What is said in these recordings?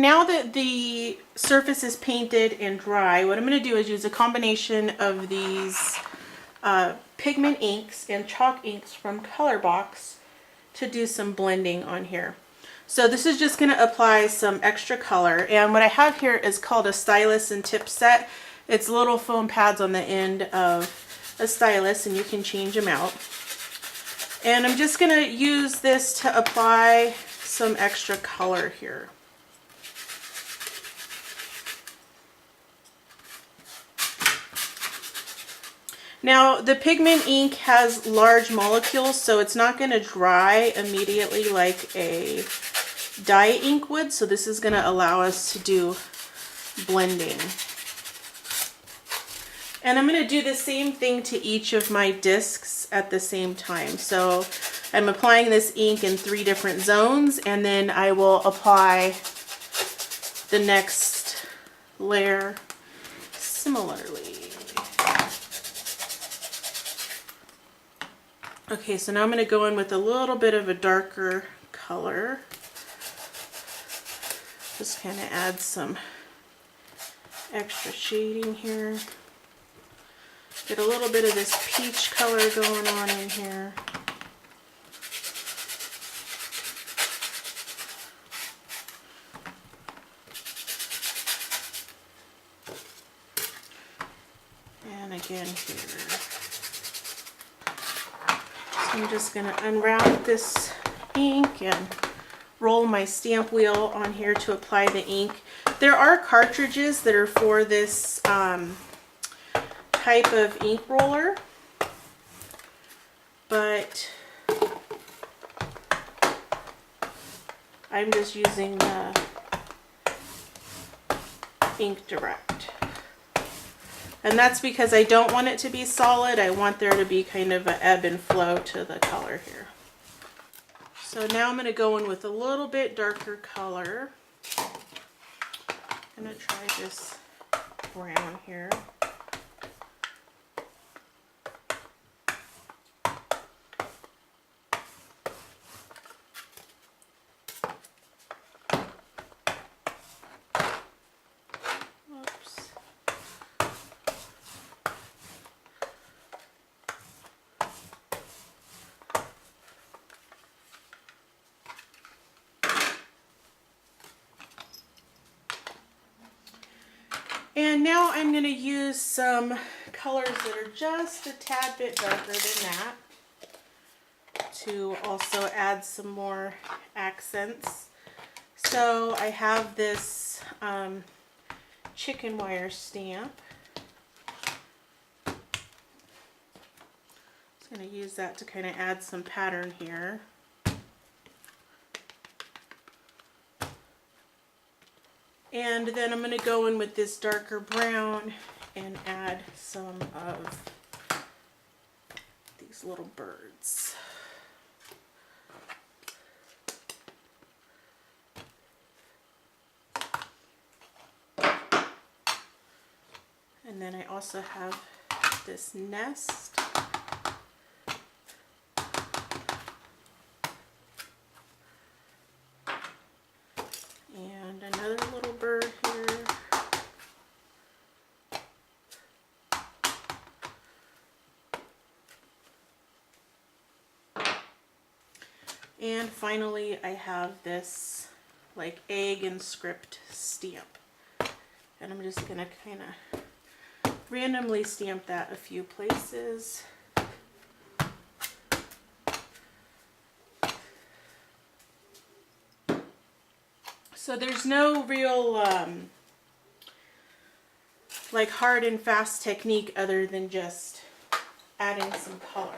now that the surface is painted and dry, what I'm going to do is use a combination of these pigment inks and chalk inks from Colorbox to do some blending on here. So this is just going to apply some extra color, and what I have here is called a stylus and tip set. It's little foam pads on the end of a stylus, and you can change them out. And I'm just going to use this to apply some extra color here. Now the pigment ink has large molecules, so it's not going to dry immediately like a dye ink would, so this is going to allow us to do blending. And I'm going to do the same thing to each of my discs at the same time. So I'm applying this ink in 3 different zones, and then I will apply the next layer similarly. Okay, so now I'm going to go in with a little bit of a darker color. Just kind of add some extra shading here. Get a little bit of this peach color going on in here. And again here. So I'm just going to unwrap this ink and roll my stamp wheel on here to apply the ink. There are cartridges that are for this type of ink roller, but I'm just using the Ink Direct. And that's because I don't want it to be solid. I want there to be kind of an ebb and flow to the color here. So now I'm going to go in with a little bit darker color. I'm going to try this brown here. And now I'm going to use some colors that are just a tad bit darker than that to also add some more accents. So I have this chicken wire stamp. Just going to use that to kind of add some pattern here. And then I'm going to go in with this darker brown and add some of these little birds. And then I also have this nest. And another little bird here. And finally I have this like egg and script stamp. And I'm just going to kind of randomly stamp that a few places. So there's no real like hard and fast technique other than just adding some color.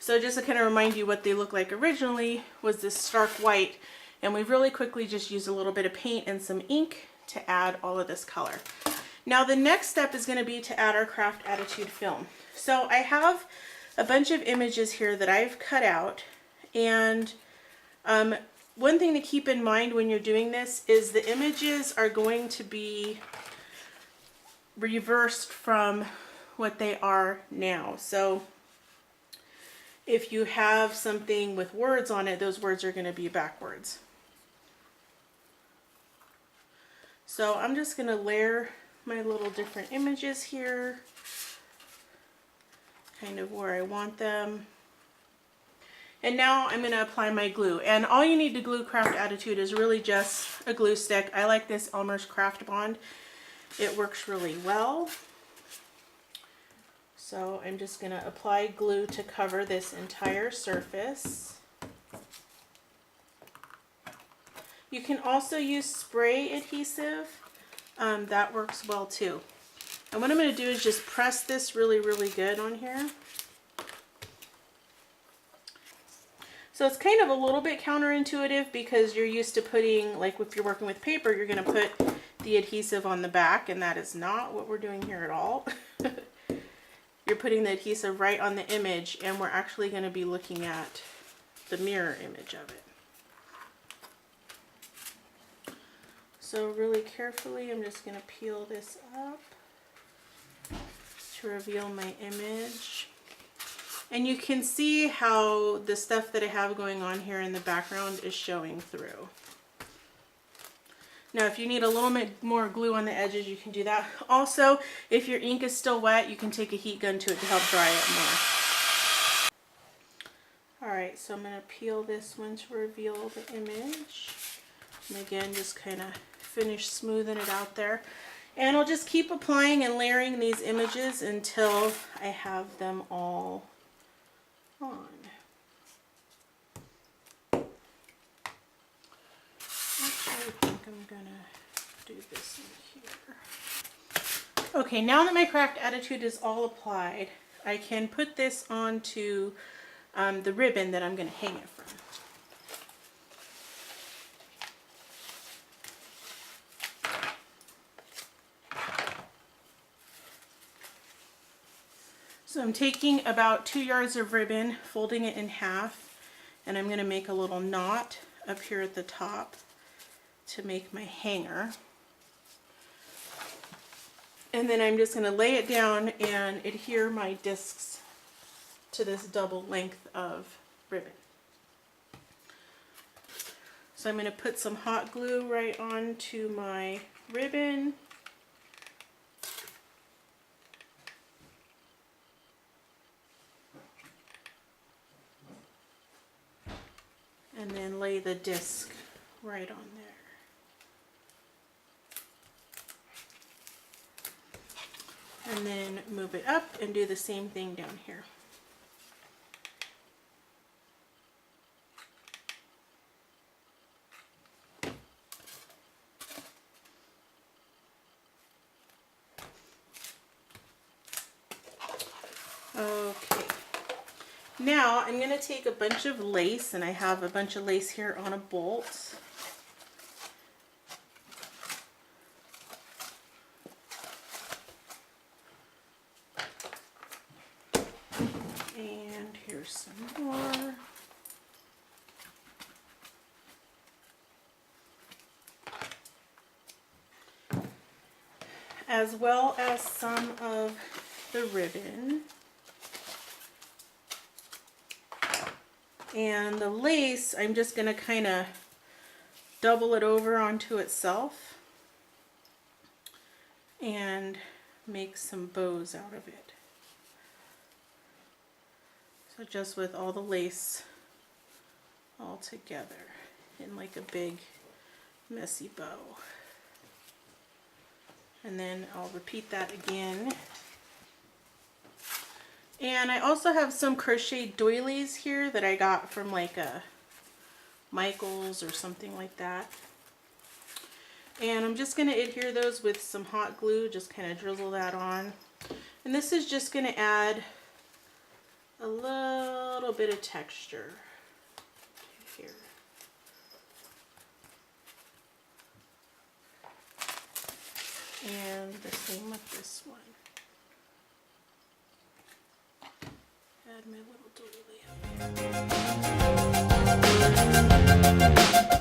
So just to kind of remind you what they look like originally was this stark white, and we really quickly just used a little bit of paint and some ink to add all of this color. Now the next step is going to be to add our craft attitude film. So I have a bunch of images here that I've cut out, and one thing to keep in mind when you're doing this is the images are going to be reversed from what they are now. So if you have something with words on it, those words are going to be backwards. So I'm just going to layer my little different images here, kind of where I want them. And now I'm going to apply my glue. And all you need to glue Craft Attitude is really just a glue stick. I like this Elmer's Craft Bond. It works really well. So I'm just going to apply glue to cover this entire surface. You can also use spray adhesive. That works well too. And what I'm going to do is just press this really, really good on here. So it's kind of a little bit counterintuitive because you're used to putting, like if you're working with paper, you're going to put the adhesive on the back, and that is not what we're doing here at all. You're putting the adhesive right on the image, and we're actually going to be looking at the mirror image of it. So really carefully, I'm just going to peel this up to reveal my image. And you can see how the stuff that I have going on here in the background is showing through. Now, if you need a little bit more glue on the edges, you can do that. Also, if your ink is still wet, you can take a heat gun to it to help dry it more. Alright, so I'm going to peel this one to reveal the image. And again, just kind of finish smoothing it out there. And I'll just keep applying and layering these images until I have them all on. Actually, I think I'm gonna do this in here. Okay, now that my Craft Attitude is all applied, I can put this onto the ribbon that I'm gonna hang it from. So I'm taking about 2 yards of ribbon, folding it in half, and I'm going to make a little knot up here at the top to make my hanger. And then I'm just going to lay it down and adhere my discs to this double length of ribbon. So I'm going to put some hot glue right onto my ribbon. And then lay the disc right on there. And then move it up and do the same thing down here. Okay. Now I'm going to take a bunch of lace, and I have a bunch of lace here on a bolt. And here's some more. As well as some of the ribbon. And the lace, I'm just going to kind of double it over onto itself and make some bows out of it. So just with all the lace all together in like a big messy bow. And then I'll repeat that again. And I also have some crochet doilies here that I got from like a Michael's or something like that. And I'm just going to adhere those with some hot glue, just kind of drizzle that on. And this is just going to add a little bit of texture here. And the same with this one. Add my little doily up here.